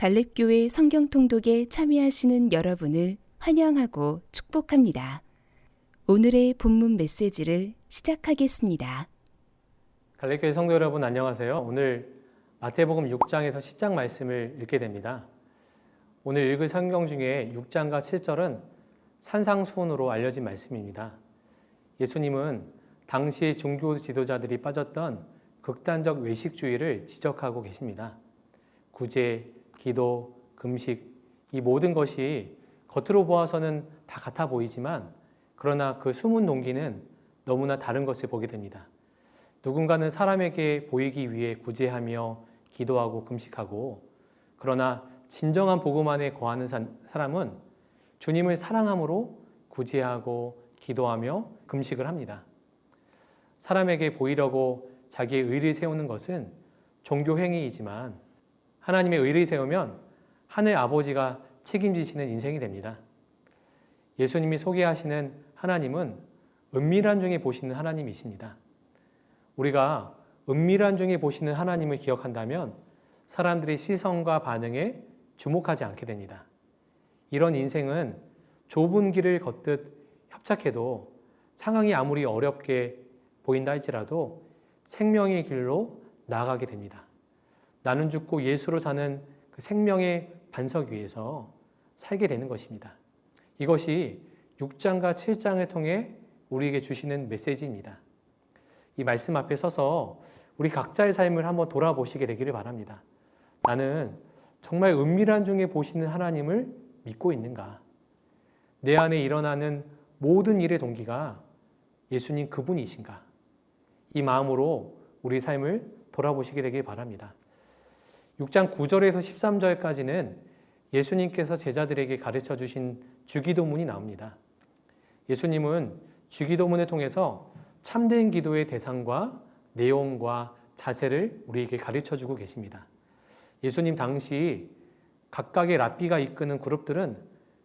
갈렙교회 성경통독에 참여하시는 여러분을 환영하고 축복합니다. 오늘의 본문 메시지를 시작하겠습니다. 갈렙교회 성도 여러분 안녕하세요. 오늘 마태복음 6장에서 10장 말씀을 읽게 됩니다. 오늘 읽을 성경 중에 6장과 7절은 산상수훈으로 알려진 말씀입니다. 예수님은 당시 종교 지도자들이 빠졌던 극단적 외식주의를 지적하고 계십니다. 구제, 기도, 금식, 이 모든 것이 겉으로 보아서는 다 같아 보이지만 그러나 그 숨은 동기는 너무나 다른 것을 보게 됩니다. 누군가는 사람에게 보이기 위해 구제하며 기도하고 금식하고, 그러나 진정한 복음 안에 거하는 사람은 주님을 사랑함으로 구제하고 기도하며 금식을 합니다. 사람에게 보이려고 자기의 의를 세우는 것은 종교 행위이지만 하나님의 의를 세우면 하늘 아버지가 책임지시는 인생이 됩니다. 예수님이 소개하시는 하나님은 은밀한 중에 보시는 하나님이십니다. 우리가 은밀한 중에 보시는 하나님을 기억한다면 사람들의 시선과 반응에 주목하지 않게 됩니다. 이런 인생은 좁은 길을 걷듯 협착해도 상황이 아무리 어렵게 보인다 할지라도 생명의 길로 나아가게 됩니다. 나는 죽고 예수로 사는 그 생명의 반석 위에서 살게 되는 것입니다. 이것이 6장과 7장을 통해 우리에게 주시는 메시지입니다. 이 말씀 앞에 서서 우리 각자의 삶을 한번 돌아보시게 되기를 바랍니다. 나는 정말 은밀한 중에 보시는 하나님을 믿고 있는가? 내 안에 일어나는 모든 일의 동기가 예수님 그분이신가? 이 마음으로 우리 삶을 돌아보시게 되길 바랍니다. 6장 9절에서 13절까지는 예수님께서 제자들에게 가르쳐 주신 주기도문이 나옵니다. 예수님은 주기도문을 통해서 참된 기도의 대상과 내용과 자세를 우리에게 가르쳐 주고 계십니다. 예수님 당시 각각의 랍비가 이끄는 그룹들은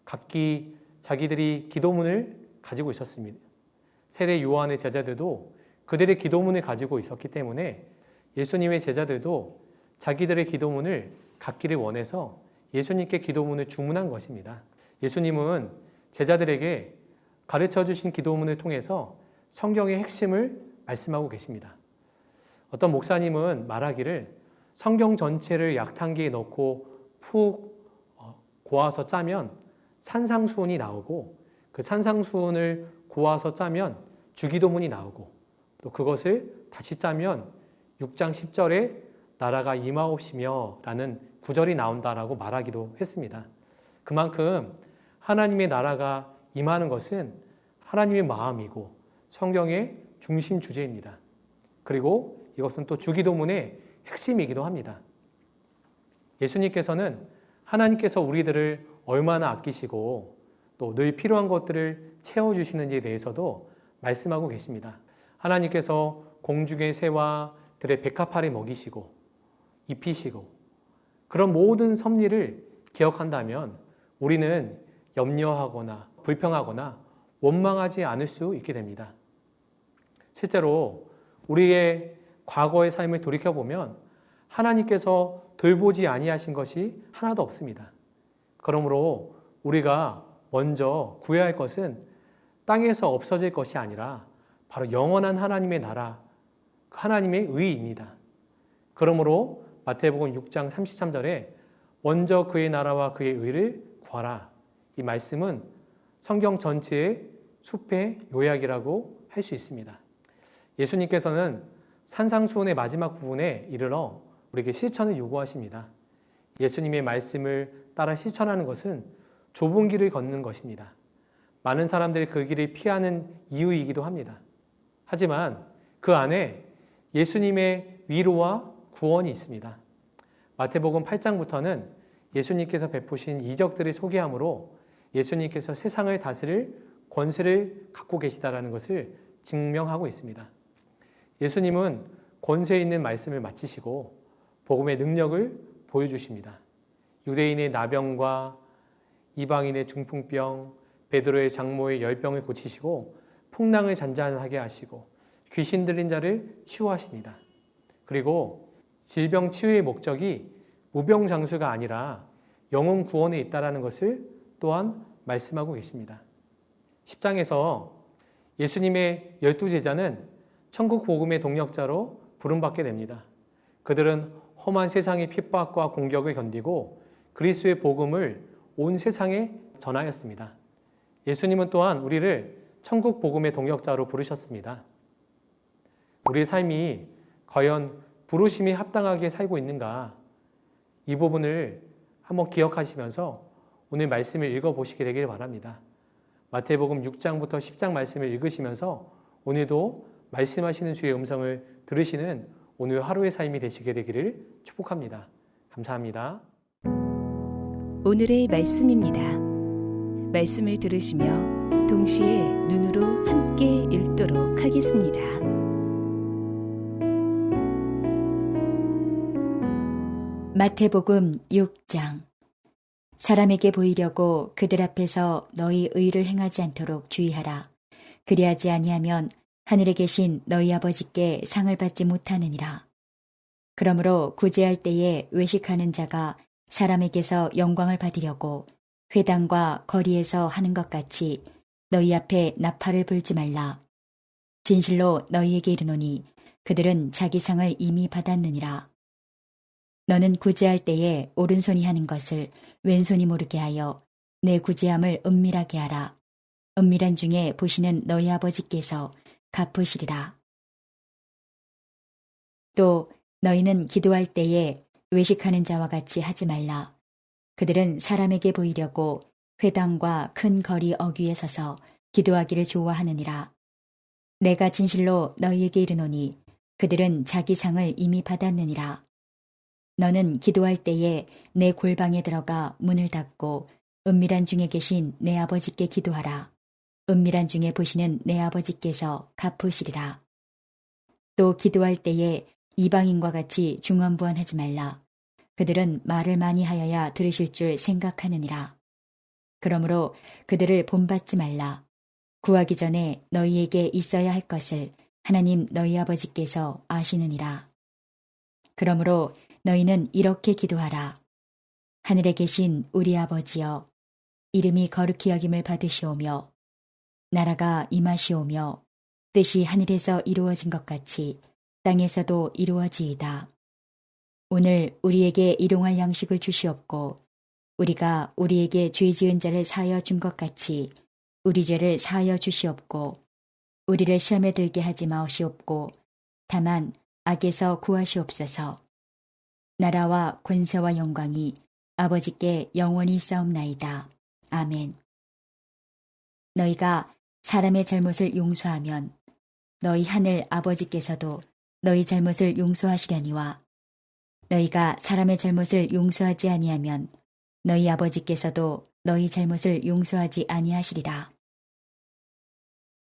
각기 자기들이 기도문을 가지고 있었습니다. 세례 요한의 제자들도 그들의 기도문을 가지고 있었기 때문에 예수님의 제자들도 자기들의 기도문을 갖기를 원해서 예수님께 기도문을 주문한 것입니다. 예수님은 제자들에게 가르쳐 주신 기도문을 통해서 성경의 핵심을 말씀하고 계십니다. 어떤 목사님은 말하기를 성경 전체를 약탕기에 넣고 푹 고아서 짜면 산상수훈이 나오고, 그 산상수훈을 고아서 짜면 주기도문이 나오고, 또 그것을 다시 짜면 6장 10절에 나라가 임하옵시며 라는 구절이 나온다라고 말하기도 했습니다. 그만큼 하나님의 나라가 임하는 것은 하나님의 마음이고 성경의 중심 주제입니다. 그리고 이것은 또 주기도문의 핵심이기도 합니다. 예수님께서는 하나님께서 우리들을 얼마나 아끼시고 또 늘 필요한 것들을 채워주시는지에 대해서도 말씀하고 계십니다. 하나님께서 공중의 새와 들의 백합화를 먹이시고 입히시고, 그런 모든 섭리를 기억한다면 우리는 염려하거나 불평하거나 원망하지 않을 수 있게 됩니다. 실제로 우리의 과거의 삶을 돌이켜보면 하나님께서 돌보지 아니하신 것이 하나도 없습니다. 그러므로 우리가 먼저 구해야 할 것은 땅에서 없어질 것이 아니라 바로 영원한 하나님의 나라, 하나님의 의입니다. 그러므로 마태복음 6장 33절에 먼저 그의 나라와 그의 의를 구하라, 이 말씀은 성경 전체의 숲의 요약이라고 할 수 있습니다. 예수님께서는 산상수훈의 마지막 부분에 이르러 우리에게 실천을 요구하십니다. 예수님의 말씀을 따라 실천하는 것은 좁은 길을 걷는 것입니다. 많은 사람들이 그 길을 피하는 이유이기도 합니다. 하지만 그 안에 예수님의 위로와 구원이 있습니다. 마태복음 8장부터는 예수님께서 베푸신 이적들을 소개하므로 예수님께서 세상을 다스릴 권세를 갖고 계시다라는 것을 증명하고 있습니다. 예수님은 권세 있는 말씀을 마치시고 복음의 능력을 보여주십니다. 유대인의 나병과 이방인의 중풍병, 베드로의 장모의 열병을 고치시고 풍랑을 잔잔하게 하시고 귀신 들린 자를 치유하십니다. 그리고 질병 치유의 목적이 무병장수가 아니라 영혼 구원에 있다라는 것을 또한 말씀하고 계십니다. 10장에서 예수님의 12제자는 천국 복음의 동력자로 부름받게 됩니다. 그들은 험한 세상의 핍박과 공격을 견디고 그리스도의 복음을 온 세상에 전하였습니다. 예수님은 또한 우리를 천국 복음의 동력자로 부르셨습니다. 우리의 삶이 과연 부르심에 합당하게 살고 있는가? 이 부분을 한번 기억하시면서 오늘 말씀을 읽어보시게 되기를 바랍니다. 마태복음 6장부터 10장 말씀을 읽으시면서 오늘도 말씀하시는 주의 음성을 들으시는 오늘 하루의 삶이 되시게 되기를 축복합니다. 감사합니다. 오늘의 말씀입니다. 말씀을 들으시며 동시에 눈으로 함께 읽도록 하겠습니다. 마태복음 6장. 사람에게 보이려고 그들 앞에서 너희 의를 행하지 않도록 주의하라. 그리하지 아니하면 하늘에 계신 너희 아버지께 상을 받지 못하느니라. 그러므로 구제할 때에 외식하는 자가 사람에게서 영광을 받으려고 회당과 거리에서 하는 것 같이 너희 앞에 나팔을 불지 말라. 진실로 너희에게 이르노니 그들은 자기 상을 이미 받았느니라. 너는 구제할 때에 오른손이 하는 것을 왼손이 모르게 하여 내 구제함을 은밀하게 하라. 은밀한 중에 보시는 너희 아버지께서 갚으시리라. 또 너희는 기도할 때에 외식하는 자와 같이 하지 말라. 그들은 사람에게 보이려고 회당과 큰 거리 어귀에 서서 기도하기를 좋아하느니라. 내가 진실로 너희에게 이르노니 그들은 자기 상을 이미 받았느니라. 너는 기도할 때에 내 골방에 들어가 문을 닫고 은밀한 중에 계신 내 아버지께 기도하라. 은밀한 중에 보시는 내 아버지께서 갚으시리라. 또 기도할 때에 이방인과 같이 중언부언하지 말라. 그들은 말을 많이 하여야 들으실 줄 생각하느니라. 그러므로 그들을 본받지 말라. 구하기 전에 너희에게 있어야 할 것을 하나님 너희 아버지께서 아시느니라. 그러므로 너희는 이렇게 기도하라. 하늘에 계신 우리 아버지여, 이름이 거룩히 여김을 받으시오며 나라가 임하시오며 뜻이 하늘에서 이루어진 것 같이 땅에서도 이루어지이다. 오늘 우리에게 일용할 양식을 주시옵고 우리가 우리에게 죄 지은 자를 사하여 준 것 같이 우리 죄를 사하여 주시옵고 우리를 시험에 들게 하지 마시옵고 다만 악에서 구하시옵소서. 나라와 권세와 영광이 아버지께 영원히 있사옵나이다. 아멘. 너희가 사람의 잘못을 용서하면 너희 하늘 아버지께서도 너희 잘못을 용서하시려니와 너희가 사람의 잘못을 용서하지 아니하면 너희 아버지께서도 너희 잘못을 용서하지 아니하시리라.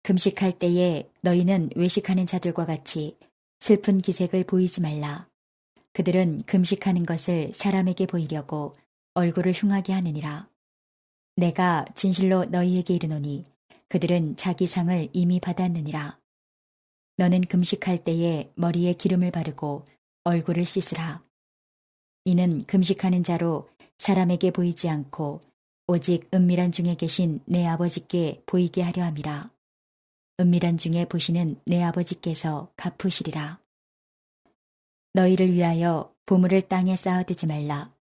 금식할 때에 너희는 외식하는 자들과 같이 슬픈 기색을 보이지 말라. 그들은 금식하는 것을 사람에게 보이려고 얼굴을 흉하게 하느니라. 내가 진실로 너희에게 이르노니 그들은 자기 상을 이미 받았느니라. 너는 금식할 때에 머리에 기름을 바르고 얼굴을 씻으라. 이는 금식하는 자로 사람에게 보이지 않고 오직 은밀한 중에 계신 내 아버지께 보이게 하려 함이라. 은밀한 중에 보시는 내 아버지께서 갚으시리라. 너희를 위하여 보물을 땅에 쌓아두지 말라.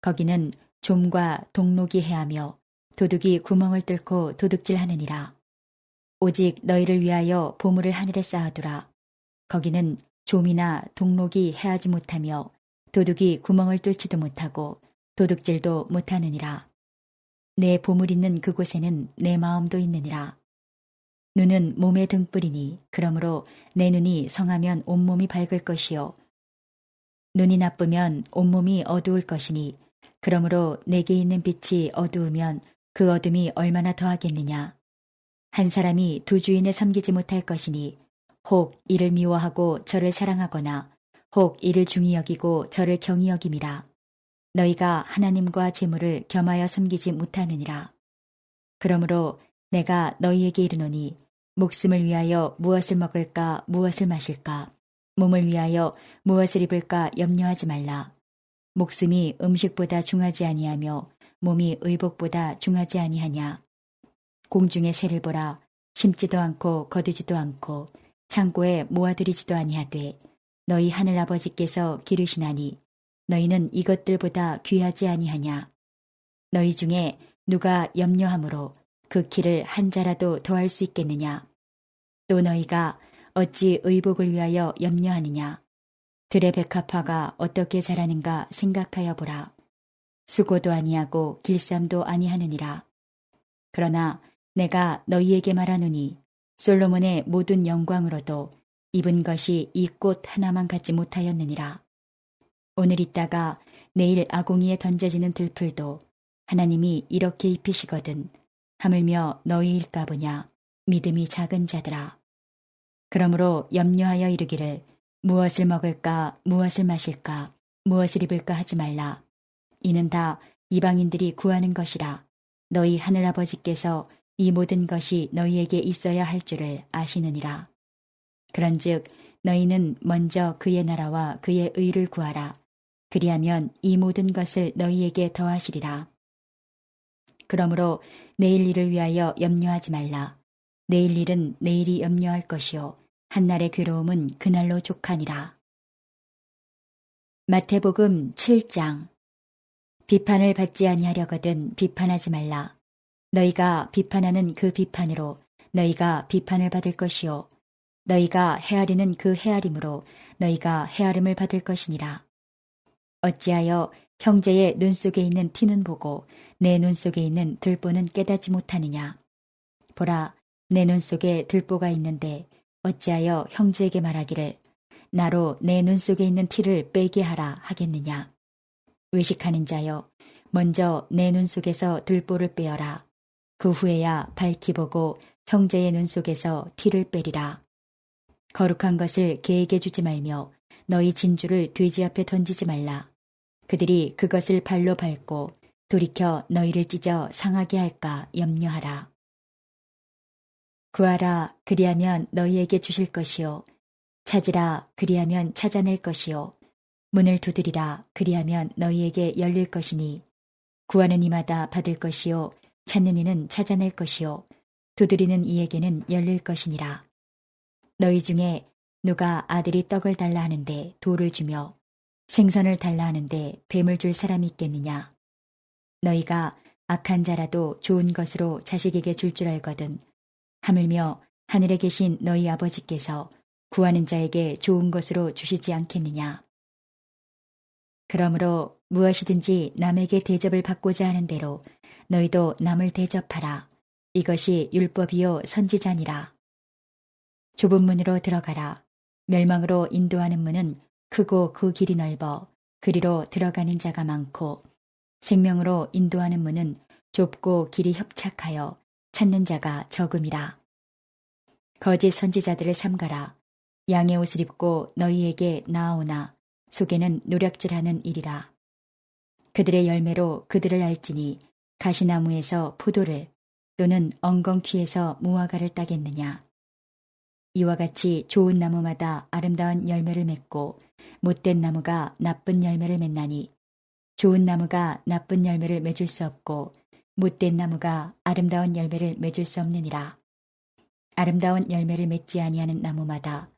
거기는 좀과 동록이 해하며 도둑이 구멍을 뚫고 도둑질하느니라. 오직 너희를 위하여 보물을 하늘에 쌓아두라. 거기는 좀이나 동록이 해하지 못하며 도둑이 구멍을 뚫지도 못하고 도둑질도 못하느니라. 내 보물 있는 그곳에는 내 마음도 있느니라. 눈은 몸의 등불이니 그러므로 내 눈이 성하면 온몸이 밝을 것이요 눈이 나쁘면 온몸이 어두울 것이니 그러므로 내게 있는 빛이 어두우면 그 어둠이 얼마나 더하겠느냐. 한 사람이 두 주인을 섬기지 못할 것이니 혹 이를 미워하고 저를 사랑하거나 혹 이를 중히 여기고 저를 경히 여김이라. 너희가 하나님과 재물을 겸하여 섬기지 못하느니라. 그러므로 내가 너희에게 이르노니 목숨을 위하여 무엇을 먹을까 무엇을 마실까 몸을 위하여 무엇을 입을까 염려하지 말라. 목숨이 음식보다 중하지 아니하며 몸이 의복보다 중하지 아니하냐. 공중의 새를 보라. 심지도 않고 거두지도 않고 창고에 모아들이지도 아니하되 너희 하늘 아버지께서 기르시나니 너희는 이것들보다 귀하지 아니하냐. 너희 중에 누가 염려함으로 그 키를 한 자라도 더할 수 있겠느냐. 또 너희가 어찌 의복을 위하여 염려하느냐. 들의 백합화가 어떻게 자라는가 생각하여 보라. 수고도 아니하고 길쌈도 아니하느니라. 그러나 내가 너희에게 말하노니 솔로몬의 모든 영광으로도 입은 것이 이 꽃 하나만 갖지 못하였느니라. 오늘 있다가 내일 아공이에 던져지는 들풀도 하나님이 이렇게 입히시거든 하물며 너희일까 보냐. 믿음이 작은 자들아. 그러므로 염려하여 이르기를 무엇을 먹을까 무엇을 마실까 무엇을 입을까 하지 말라. 이는 다 이방인들이 구하는 것이라. 너희 하늘아버지께서 이 모든 것이 너희에게 있어야 할 줄을 아시느니라. 그런즉 너희는 먼저 그의 나라와 그의 의를 구하라. 그리하면 이 모든 것을 너희에게 더하시리라. 그러므로 내일 일을 위하여 염려하지 말라. 내일 일은 내일이 염려할 것이요 한날의 괴로움은 그날로 족하니라. 마태복음 7장. 비판을 받지 아니하려거든 비판하지 말라. 너희가 비판하는 그 비판으로 너희가 비판을 받을 것이요 너희가 헤아리는 그 헤아림으로 너희가 헤아림을 받을 것이니라. 어찌하여 형제의 눈 속에 있는 티는 보고 내 눈 속에 있는 들보는 깨닫지 못하느냐. 보라, 내 눈 속에 들보가 있는데 어찌하여 형제에게 말하기를 나로 내 눈 속에 있는 티를 빼게 하라 하겠느냐. 외식하는 자여, 먼저 내 눈 속에서 들보를 빼어라. 그 후에야 밝히 보고 형제의 눈 속에서 티를 빼리라. 거룩한 것을 개에게 주지 말며 너희 진주를 돼지 앞에 던지지 말라. 그들이 그것을 발로 밟고 돌이켜 너희를 찢어 상하게 할까 염려하라. 구하라, 그리하면 너희에게 주실 것이요. 찾으라, 그리하면 찾아낼 것이요. 문을 두드리라, 그리하면 너희에게 열릴 것이니 구하는 이마다 받을 것이요. 찾는 이는 찾아낼 것이요. 두드리는 이에게는 열릴 것이니라. 너희 중에 누가 아들이 떡을 달라 하는데 돌을 주며 생선을 달라 하는데 뱀을 줄 사람이 있겠느냐. 너희가 악한 자라도 좋은 것으로 자식에게 줄 줄 알거든 하물며 하늘에 계신 너희 아버지께서 구하는 자에게 좋은 것으로 주시지 않겠느냐. 그러므로 무엇이든지 남에게 대접을 받고자 하는 대로 너희도 남을 대접하라. 이것이 율법이요 선지자니라. 좁은 문으로 들어가라. 멸망으로 인도하는 문은 크고 그 길이 넓어 그리로 들어가는 자가 많고 생명으로 인도하는 문은 좁고 길이 협착하여 찾는 자가 적음이라. 거짓 선지자들을 삼가라. 양의 옷을 입고 너희에게 나아오나 속에는 노략질하는 일이라. 그들의 열매로 그들을 알지니 가시나무에서 포도를 또는 엉겅퀴에서 무화과를 따겠느냐. 이와 같이 좋은 나무마다 아름다운 열매를 맺고 못된 나무가 나쁜 열매를 맺나니 좋은 나무가 나쁜 열매를 맺을 수 없고 못된 나무가 아름다운 열매를 맺을 수 없느니라. 아름다운 열매를 맺지 아니하는 나무마다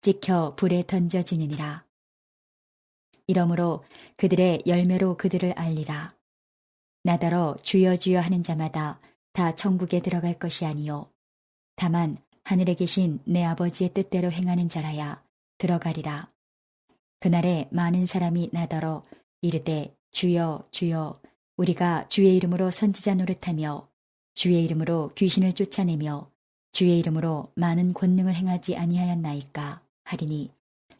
찍혀 불에 던져지느니라. 이러므로 그들의 열매로 그들을 알리라. 나더러 주여 주여 하는 자마다 다 천국에 들어갈 것이 아니요 다만 하늘에 계신 내 아버지의 뜻대로 행하는 자라야 들어가리라. 그날에 많은 사람이 나더러 이르되 주여 주여 우리가 주의 이름으로 선지자 노릇하며 주의 이름으로 귀신을 쫓아내며 주의 이름으로 많은 권능을 행하지 아니하였나이까 하리니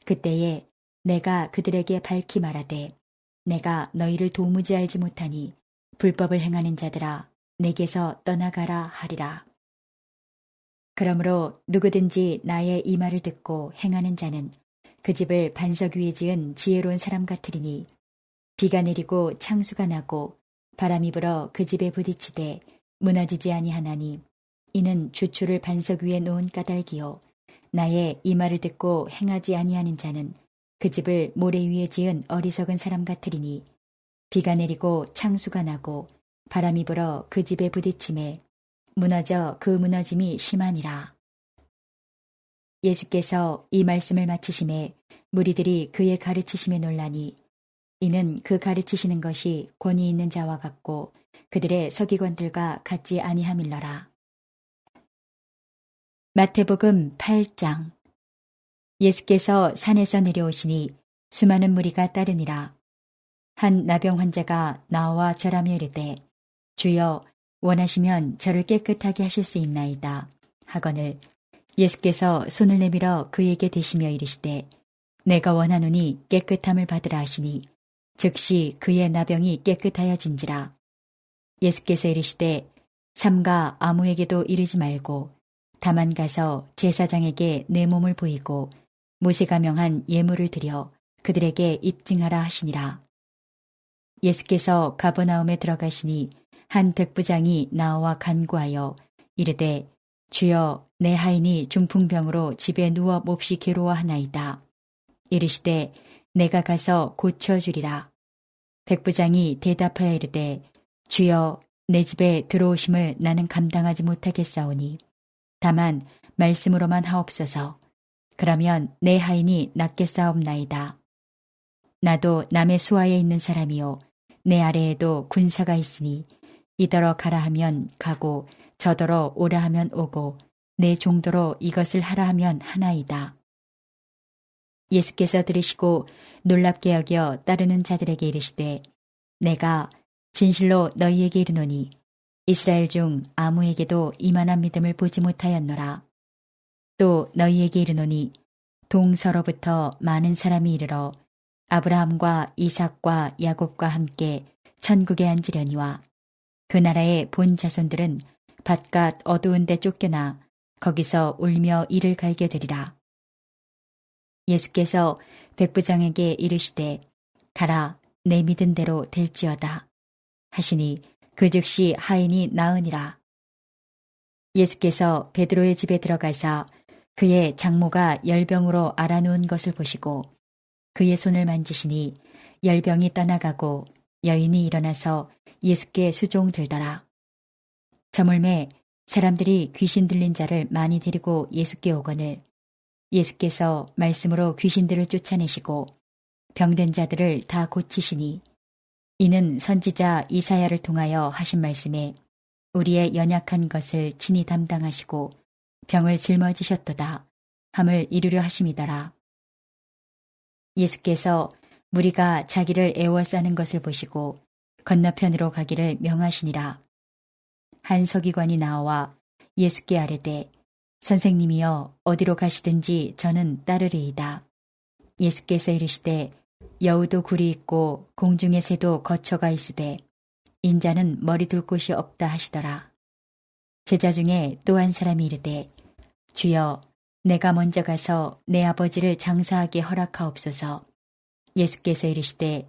그때에 내가 그들에게 밝히 말하되 내가 너희를 도무지 알지 못하니 불법을 행하는 자들아 내게서 떠나가라 하리라. 그러므로 누구든지 나의 이 말을 듣고 행하는 자는 그 집을 반석 위에 지은 지혜로운 사람 같으리니 비가 내리고 창수가 나고 바람이 불어 그 집에 부딪히되 무너지지 아니하나니 이는 주추를 반석 위에 놓은 까닭이요 나의 이 말을 듣고 행하지 아니하는 자는 그 집을 모래 위에 지은 어리석은 사람 같으리니 비가 내리고 창수가 나고 바람이 불어 그 집에 부딪힘에 무너져 그 무너짐이 심하니라. 예수께서 이 말씀을 마치심에 무리들이 그의 가르치심에 놀라니 이는 그 가르치시는 것이 권위 있는 자와 같고 그들의 서기관들과 같지 아니함일러라. 마태복음 8장. 예수께서 산에서 내려오시니 수많은 무리가 따르니라. 한 나병 환자가 나와 절하며 이르되 주여 원하시면 저를 깨끗하게 하실 수 있나이다 하거늘 예수께서 손을 내밀어 그에게 대시며 이르시되 내가 원하노니 깨끗함을 받으라 하시니 즉시 그의 나병이 깨끗하여진지라. 예수께서 이르시되 삼가 아무에게도 이르지 말고 다만 가서 제사장에게 내 몸을 보이고 모세가 명한 예물을 드려 그들에게 입증하라 하시니라. 예수께서 가버나움에 들어가시니 한 백부장이 나와 간구하여 이르되 주여 내 하인이 중풍병으로 집에 누워 몹시 괴로워하나이다. 이르시되 내가 가서 고쳐주리라. 백부장이 대답하여 이르되 주여 내 집에 들어오심을 나는 감당하지 못하겠사오니 다만 말씀으로만 하옵소서. 그러면 내 하인이 낫겠사옵나이다. 나도 남의 수하에 있는 사람이요 내 아래에도 군사가 있으니 이더러 가라 하면 가고 저더러 오라 하면 오고 내 종도로 이것을 하라 하면 하나이다. 예수께서 들으시고 놀랍게 여겨 따르는 자들에게 이르시되 내가 진실로 너희에게 이르노니 이스라엘 중 아무에게도 이만한 믿음을 보지 못하였노라. 또 너희에게 이르노니 동서로부터 많은 사람이 이르러 아브라함과 이삭과 야곱과 함께 천국에 앉으려니와 그 나라의 본 자손들은 바깥 어두운 데 쫓겨나 거기서 울며 이를 갈게 되리라. 예수께서 백부장에게 이르시되 가라 내 믿은 대로 될지어다 하시니 그 즉시 하인이 나으니라. 예수께서 베드로의 집에 들어가사 그의 장모가 열병으로 앓아누운 것을 보시고 그의 손을 만지시니 열병이 떠나가고 여인이 일어나서 예수께 수종들더라. 저물매 사람들이 귀신 들린 자를 많이 데리고 예수께 오거늘 예수께서 말씀으로 귀신들을 쫓아내시고 병든 자들을 다 고치시니 이는 선지자 이사야를 통하여 하신 말씀에 우리의 연약한 것을 친히 담당하시고 병을 짊어지셨도다 함을 이루려 하심이더라. 예수께서 무리가 자기를 애워싸는 것을 보시고 건너편으로 가기를 명하시니라. 한 서기관이 나와 예수께 아뢰되 선생님이여 어디로 가시든지 저는 따르리이다. 예수께서 이르시되 여우도 굴이 있고 공중의 새도 거처가 있으되 인자는 머리 둘 곳이 없다 하시더라. 제자 중에 또 한 사람이 이르되 주여 내가 먼저 가서 내 아버지를 장사하게 허락하옵소서. 예수께서 이르시되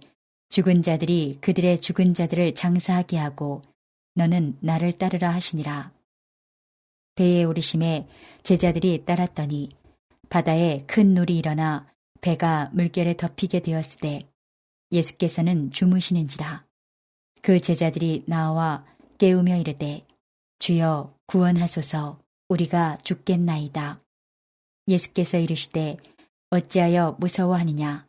죽은 자들이 그들의 죽은 자들을 장사하게 하고 너는 나를 따르라 하시니라. 배에 오르심에 제자들이 따랐더니 바다에 큰 놀이 일어나 배가 물결에 덮이게 되었으되 예수께서는 주무시는지라. 그 제자들이 나와 깨우며 이르되 주여 구원하소서 우리가 죽겠나이다. 예수께서 이르시되 어찌하여 무서워하느냐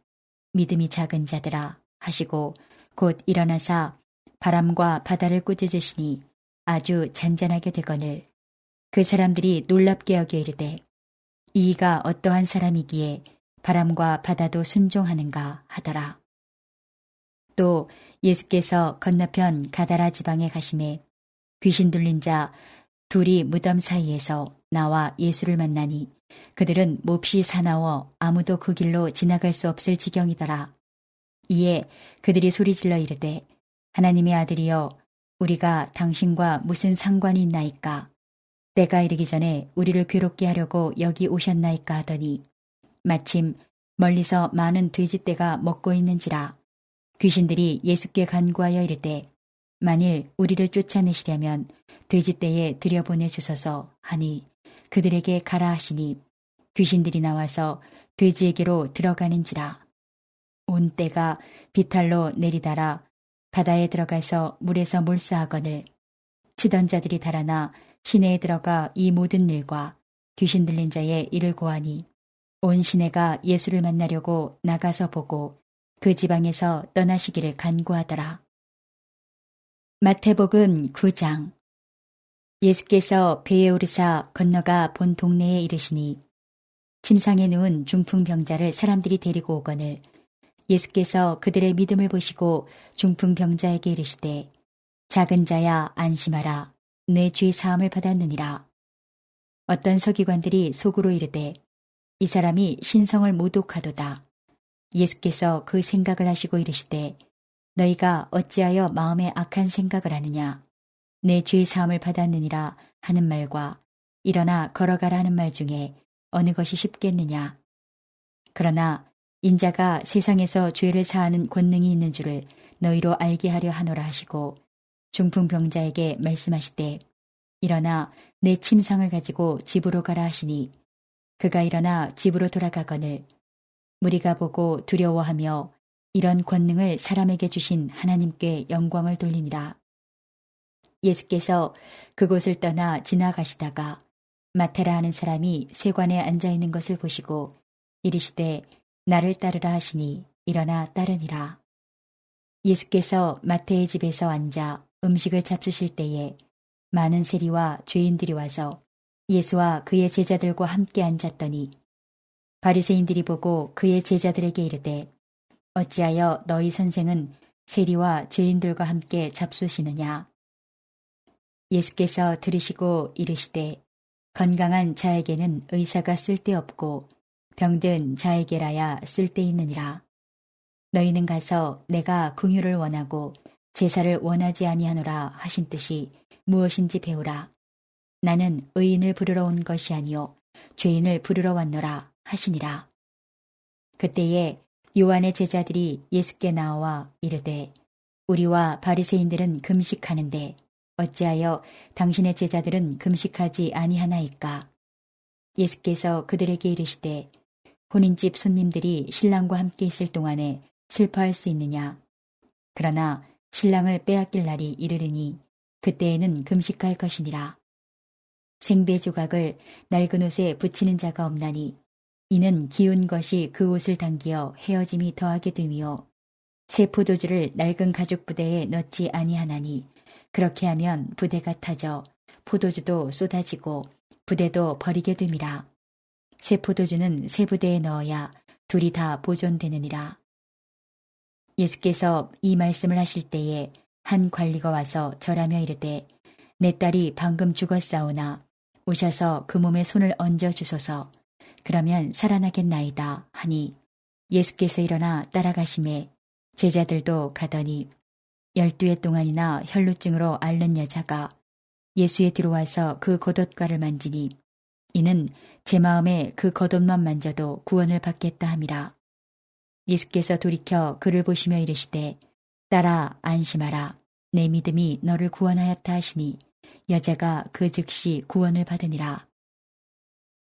믿음이 작은 자들아 하시고 곧 일어나사 바람과 바다를 꾸짖으시니 아주 잔잔하게 되거늘 그 사람들이 놀랍게 여겨 이르되 이가 어떠한 사람이기에 바람과 바다도 순종하는가 하더라. 또 예수께서 건너편 가다라 지방에 가심에 귀신 들린 자 둘이 무덤 사이에서 나와 예수를 만나니 그들은 몹시 사나워 아무도 그 길로 지나갈 수 없을 지경이더라. 이에 그들이 소리질러 이르되 하나님의 아들이여 우리가 당신과 무슨 상관이 있나이까? 때가 이르기 전에 우리를 괴롭게 하려고 여기 오셨나이까 하더니 마침 멀리서 많은 돼지떼가 먹고 있는지라. 귀신들이 예수께 간구하여 이르되 만일 우리를 쫓아내시려면 돼지떼에 들여보내 주소서 하니 그들에게 가라 하시니 귀신들이 나와서 돼지에게로 들어가는지라. 온 때가 비탈로 내리달아 바다에 들어가서 물에서 몰사하거늘 치던 자들이 달아나 시내에 들어가 이 모든 일과 귀신 들린 자의 일을 고하니 온 시내가 예수를 만나려고 나가서 보고 그 지방에서 떠나시기를 간구하더라. 마태복음 9장. 예수께서 배에 오르사 건너가 본 동네에 이르시니 침상에 누운 중풍병자를 사람들이 데리고 오거늘 예수께서 그들의 믿음을 보시고 중풍병자에게 이르시되 작은 자야 안심하라 내 죄 사함을 받았느니라. 어떤 서기관들이 속으로 이르되 이 사람이 신성을 모독하도다. 예수께서 그 생각을 하시고 이르시되 너희가 어찌하여 마음에 악한 생각을 하느냐. 내 죄 사함을 받았느니라 하는 말과 일어나 걸어가라 하는 말 중에 어느 것이 쉽겠느냐. 그러나 인자가 세상에서 죄를 사하는 권능이 있는 줄을 너희로 알게 하려 하노라 하시고 중풍병자에게 말씀하시되 일어나 내 침상을 가지고 집으로 가라 하시니 그가 일어나 집으로 돌아가거늘 무리가 보고 두려워하며 이런 권능을 사람에게 주신 하나님께 영광을 돌리니라. 예수께서 그곳을 떠나 지나가시다가 마태라 하는 사람이 세관에 앉아있는 것을 보시고 이르시되 나를 따르라 하시니 일어나 따르니라. 예수께서 마태의 집에서 앉아 음식을 잡수실 때에 많은 세리와 죄인들이 와서 예수와 그의 제자들과 함께 앉았더니 바리새인들이 보고 그의 제자들에게 이르되 어찌하여 너희 선생은 세리와 죄인들과 함께 잡수시느냐. 예수께서 들으시고 이르시되 건강한 자에게는 의사가 쓸데없고 병든 자에게라야 쓸데있느니라. 너희는 가서 내가 긍휼을 원하고 제사를 원하지 아니하노라 하신 뜻이 무엇인지 배우라. 나는 의인을 부르러 온 것이 아니요 죄인을 부르러 왔노라 하시니라. 그때에 요한의 제자들이 예수께 나와 이르되 우리와 바리새인들은 금식하는데 어찌하여 당신의 제자들은 금식하지 아니하나이까. 예수께서 그들에게 이르시되 혼인집 손님들이 신랑과 함께 있을 동안에 슬퍼할 수 있느냐. 그러나 신랑을 빼앗길 날이 이르리니 그때에는 금식할 것이니라. 생배 조각을 낡은 옷에 붙이는 자가 없나니 이는 기운 것이 그 옷을 당기어 헤어짐이 더하게 되며 새 포도주를 낡은 가죽 부대에 넣지 아니하나니 그렇게 하면 부대가 타져 포도주도 쏟아지고 부대도 버리게 됨이라. 새 포도주는 새 부대에 넣어야 둘이 다 보존되느니라. 예수께서 이 말씀을 하실 때에 한 관리가 와서 절하며 이르되 내 딸이 방금 죽었사오나 오셔서 그 몸에 손을 얹어 주소서. 그러면 살아나겠나이다 하니 예수께서 일어나 따라가심에 제자들도 가더니 12해 동안이나 혈루증으로 앓는 여자가 예수에 들어와서 그 겉옷가를 만지니 이는 제 마음에 그 겉옷만 만져도 구원을 받겠다 함이라. 예수께서 돌이켜 그를 보시며 이르시되 딸아 안심하라. 내 믿음이 너를 구원하였다 하시니 여자가 그 즉시 구원을 받으니라.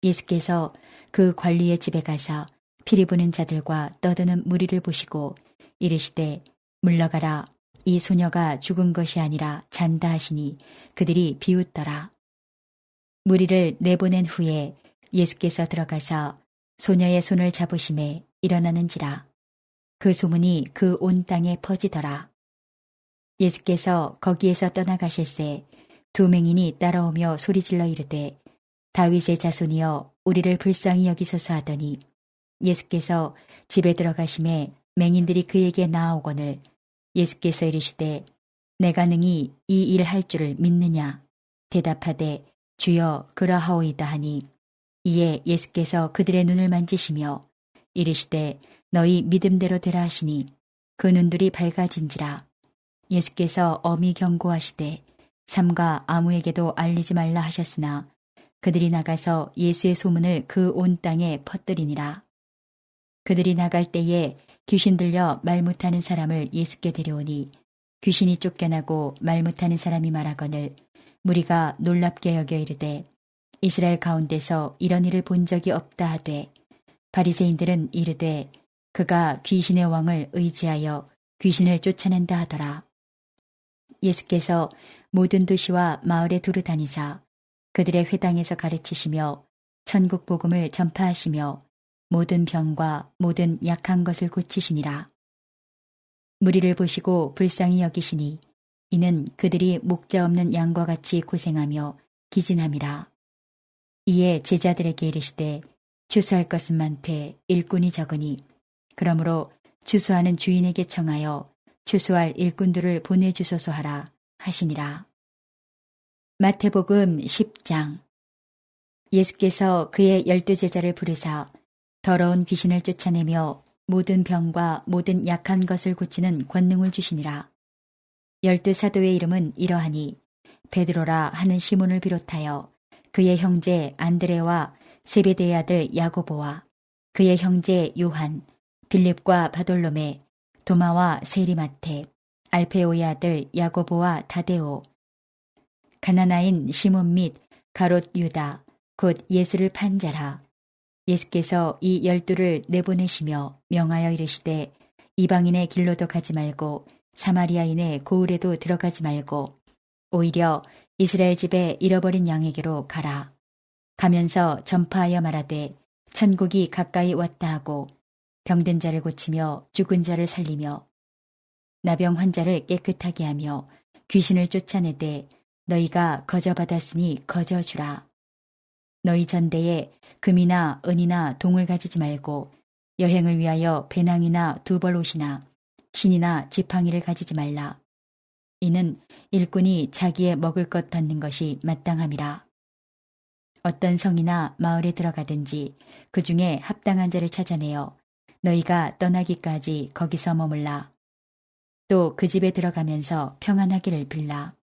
예수께서 그 관리의 집에 가서 피리 부는 자들과 떠드는 무리를 보시고 이르시되 물러가라. 이 소녀가 죽은 것이 아니라 잔다 하시니 그들이 비웃더라. 무리를 내보낸 후에 예수께서 들어가서 소녀의 손을 잡으심에 일어나는지라. 그 소문이 그 온 땅에 퍼지더라. 예수께서 거기에서 떠나가실새 두 맹인이 따라오며 소리질러 이르되 다윗의 자손이여 우리를 불쌍히 여기소서 하더니 예수께서 집에 들어가심에 맹인들이 그에게 나아오거늘 예수께서 이르시되 내가 능히 이 일 할 줄을 믿느냐. 대답하되 주여 그러하오이다 하니 이에 예수께서 그들의 눈을 만지시며 이르시되 너희 믿음대로 되라 하시니 그 눈들이 밝아진지라. 예수께서 엄히 경고하시되 삼가 아무에게도 알리지 말라 하셨으나 그들이 나가서 예수의 소문을 그 온 땅에 퍼뜨리니라. 그들이 나갈 때에 귀신 들려 말 못하는 사람을 예수께 데려오니 귀신이 쫓겨나고 말 못하는 사람이 말하거늘 무리가 놀랍게 여겨 이르되 이스라엘 가운데서 이런 일을 본 적이 없다 하되 바리새인들은 이르되 그가 귀신의 왕을 의지하여 귀신을 쫓아낸다 하더라. 예수께서 모든 도시와 마을에 두루 다니사 그들의 회당에서 가르치시며 천국 복음을 전파하시며 모든 병과 모든 약한 것을 고치시니라. 무리를 보시고 불쌍히 여기시니 이는 그들이 목자 없는 양과 같이 고생하며 기진함이라. 이에 제자들에게 이르시되 추수할 것은 많되 일꾼이 적으니 그러므로 추수하는 주인에게 청하여 추수할 일꾼들을 보내주소서 하라 하시니라. 마태복음 10장. 예수께서 그의 12제자를 부르사 더러운 귀신을 쫓아내며 모든 병과 모든 약한 것을 고치는 권능을 주시니라. 12사도의 이름은 이러하니 베드로라 하는 시몬을 비롯하여 그의 형제 안드레와 세베대의 아들 야고보와 그의 형제 요한, 빌립과 바돌로메, 도마와 세리마테, 알페오의 아들 야고보와 다데오, 가나나인 시몬 및 가롯 유다, 곧 예수를 판 자라. 예수께서 이 12를 내보내시며 명하여 이르시되 이방인의 길로도 가지 말고 사마리아인의 고을에도 들어가지 말고 오히려 이스라엘 집에 잃어버린 양에게로 가라. 가면서 전파하여 말하되 천국이 가까이 왔다 하고 병든 자를 고치며 죽은 자를 살리며 나병 환자를 깨끗하게 하며 귀신을 쫓아내되 너희가 거저받았으니 거저주라. 너희 전대에 금이나 은이나 동을 가지지 말고 여행을 위하여 배낭이나 두벌 옷이나 신이나 지팡이를 가지지 말라. 이는 일꾼이 자기의 먹을 것 받는 것이 마땅함이라. 어떤 성이나 마을에 들어가든지 그 중에 합당한 자를 찾아내어 너희가 떠나기까지 거기서 머물라. 또 그 집에 들어가면서 평안하기를 빌라.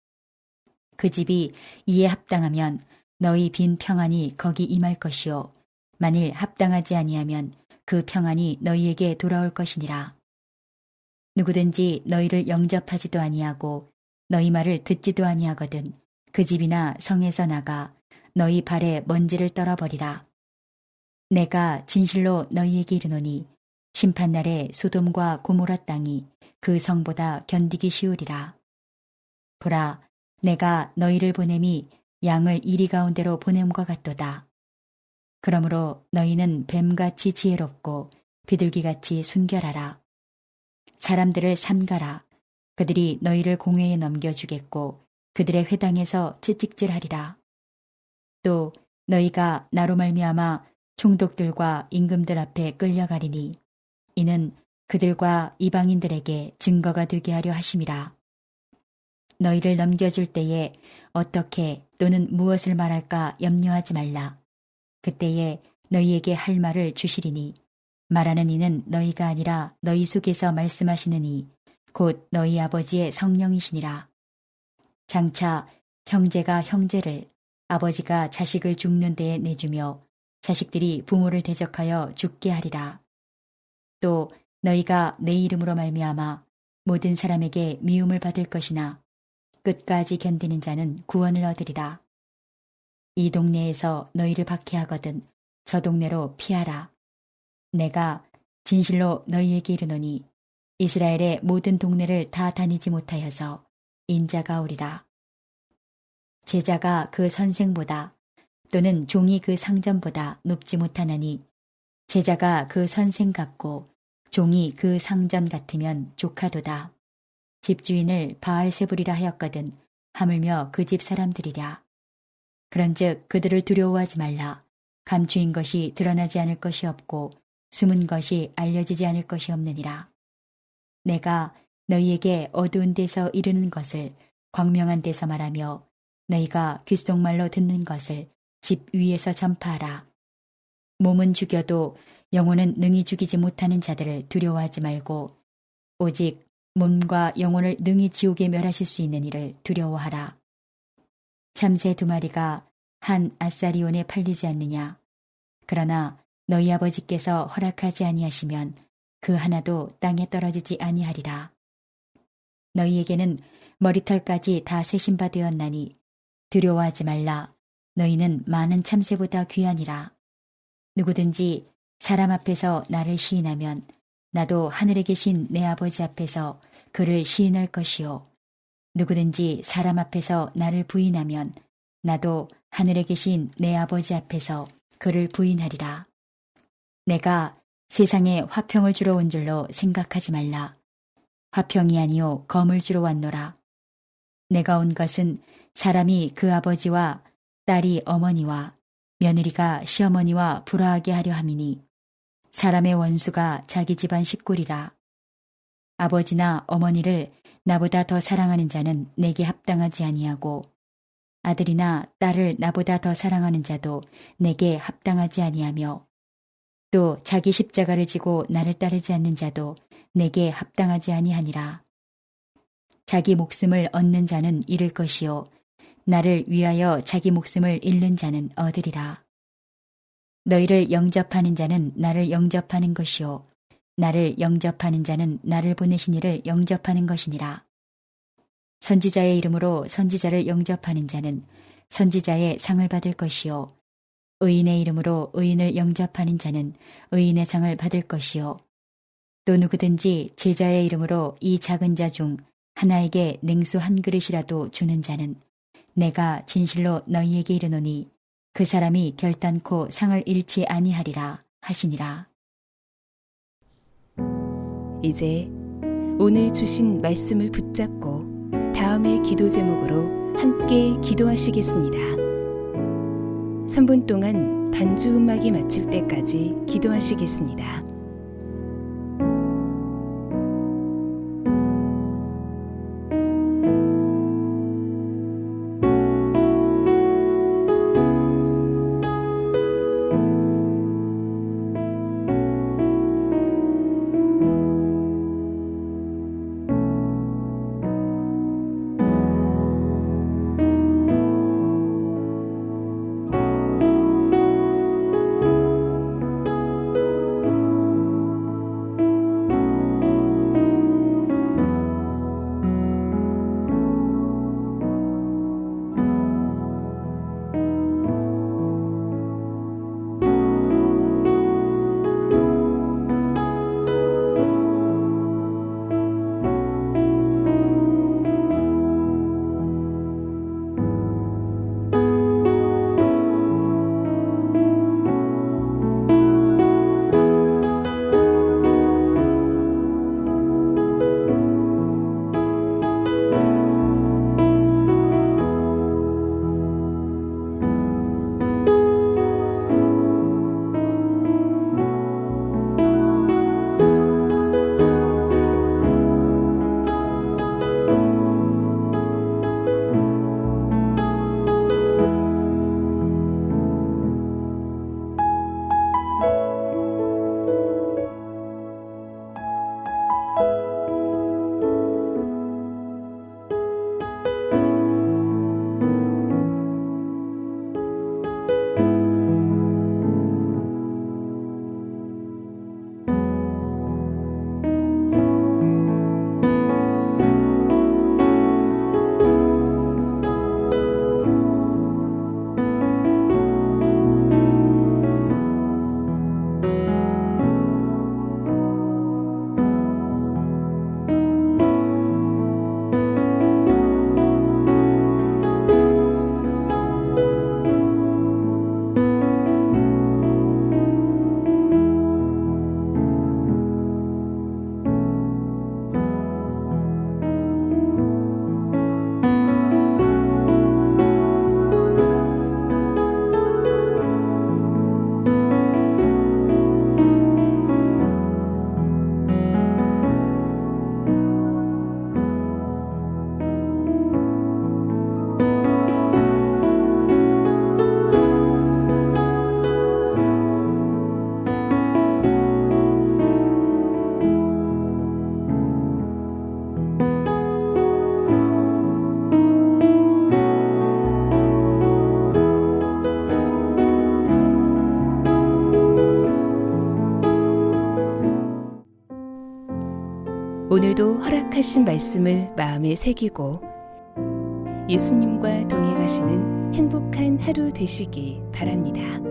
그 집이 이에 합당하면 너희 빈 평안이 거기 임할 것이요 만일 합당하지 아니하면 그 평안이 너희에게 돌아올 것이니라. 누구든지 너희를 영접하지도 아니하고 너희 말을 듣지도 아니하거든 그 집이나 성에서 나가 너희 발에 먼지를 떨어버리라. 내가 진실로 너희에게 이르노니 심판날에 소돔과 고모라 땅이 그 성보다 견디기 쉬우리라. 보라, 내가 너희를 보냄이 양을 이리 가운데로 보냄과 같도다. 그러므로 너희는 뱀같이 지혜롭고 비둘기같이 순결하라. 사람들을 삼가라. 그들이 너희를 공회에 넘겨주겠고 그들의 회당에서 채찍질하리라. 또 너희가 나로 말미암아 총독들과 임금들 앞에 끌려가리니 이는 그들과 이방인들에게 증거가 되게 하려 하심이라. 너희를 넘겨줄 때에 어떻게 또는 무엇을 말할까 염려하지 말라. 그때에 너희에게 할 말을 주시리니 말하는 이는 너희가 아니라 너희 속에서 말씀하시는 이 곧 너희 아버지의 성령이시니라. 장차 형제가 형제를 아버지가 자식을 죽는 데에 내주며 자식들이 부모를 대적하여 죽게 하리라. 또 너희가 내 이름으로 말미암아 모든 사람에게 미움을 받을 것이나 끝까지 견디는 자는 구원을 얻으리라. 이 동네에서 너희를 박해하거든 저 동네로 피하라. 내가 진실로 너희에게 이르노니 이스라엘의 모든 동네를 다 다니지 못하여서 인자가 오리라. 제자가 그 선생보다 또는 종이 그 상전보다 높지 못하나니 제자가 그 선생 같고 종이 그 상전 같으면 조카도다. 집주인을 바알세불이라 하였거든 하물며 그 집 사람들이랴. 그런즉 그들을 두려워하지 말라. 감추인 것이 드러나지 않을 것이 없고 숨은 것이 알려지지 않을 것이 없느니라. 내가 너희에게 어두운 데서 이르는 것을 광명한 데서 말하며 너희가 귓속말로 듣는 것을 집 위에서 전파하라. 몸은 죽여도 영혼은 능히 죽이지 못하는 자들을 두려워하지 말고 오직 몸과 영혼을 능히 지옥에 멸하실 수 있는 이를 두려워하라. 참새 2마리가 한 아사리온에 팔리지 않느냐. 그러나 너희 아버지께서 허락하지 아니하시면 그 하나도 땅에 떨어지지 아니하리라. 너희에게는 머리털까지 다 세신 바 되었나니 두려워하지 말라. 너희는 많은 참새보다 귀하니라. 누구든지 사람 앞에서 나를 시인하면 나도 하늘에 계신 내 아버지 앞에서 그를 시인할 것이요. 누구든지 사람 앞에서 나를 부인하면 나도 하늘에 계신 내 아버지 앞에서 그를 부인하리라. 내가 세상에 화평을 주러 온 줄로 생각하지 말라. 화평이 아니요 검을 주러 왔노라. 내가 온 것은 사람이 그 아버지와 딸이 어머니와 며느리가 시어머니와 불화하게 하려 함이니 사람의 원수가 자기 집안 식구리라. 아버지나 어머니를 나보다 더 사랑하는 자는 내게 합당하지 아니하고 아들이나 딸을 나보다 더 사랑하는 자도 내게 합당하지 아니하며 또 자기 십자가를 지고 나를 따르지 않는 자도 내게 합당하지 아니하니라. 자기 목숨을 얻는 자는 잃을 것이요 나를 위하여 자기 목숨을 잃는 자는 얻으리라. 너희를 영접하는 자는 나를 영접하는 것이요 나를 영접하는 자는 나를 보내신 이를 영접하는 것이니라. 선지자의 이름으로 선지자를 영접하는 자는 선지자의 상을 받을 것이요 의인의 이름으로 의인을 영접하는 자는 의인의 상을 받을 것이요 또 누구든지 제자의 이름으로 이 작은 자 중 하나에게 냉수 한 그릇이라도 주는 자는 내가 진실로 너희에게 이르노니 그 사람이 결단코 상을 잃지 아니하리라 하시니라. 이제 오늘 주신 말씀을 붙잡고 다음의 기도 제목으로 함께 기도하시겠습니다. 3분 동안 반주 음악이 마칠 때까지 기도하시겠습니다. 오늘도 허락하신 말씀을 마음에 새기고 예수님과 동행하시는 행복한 하루 되시기 바랍니다.